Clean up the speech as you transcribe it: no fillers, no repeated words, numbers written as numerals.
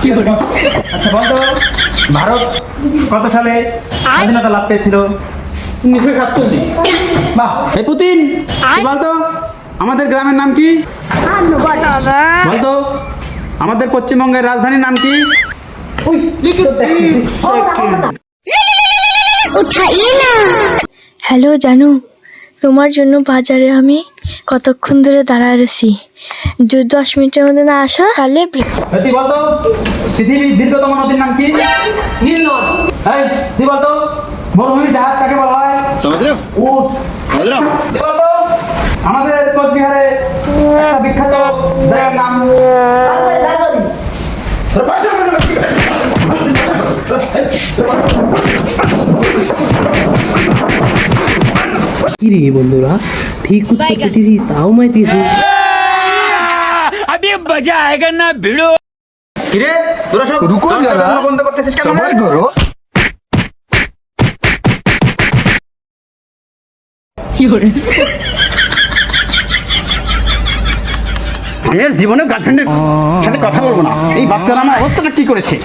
আচ্ছা বলতো, ভারত কত সালে স্বাধীনতা লাভ পেয়েছিল? 1947। বাহ, এই পুতিন তুই বলতো আমাদের গ্রামের নাম কি? বলতো আমাদের পশ্চিমবঙ্গের রাজধানীর নাম কি? হ্যালো জানু, তোমার জন্য বাজারে আমি কতক্ষণ ধরে দাঁড়ায় রয়েছি। যদি 10 মিনিটের মধ্যে না আসো তাহলে তুই বলতো পৃথিবীর দীর্ঘতম নদীর নাম কি? নীল নদ। এই তুই বলতো মরুভূমির জাহাজ কাকে বলা হয়? समझ रहे हो উট। समझ रहे हो তুই বলতো আমাদের কোচবিহারে একটা বিখ্যাত জায়গার নাম? কি রে বন্ধুরা, ঠিক উত্তর দিতেছি তাও মাইতেছি। কিরে তোরা সব रुको जरा বন্ধ করতেছিস কেন রে? सबर करो আমি আর জীবনে গার্লফ্রেন্ডের সাথে কথা বলবো না। এই বাচ্চারা আমার অবস্থাটা কি করেছে?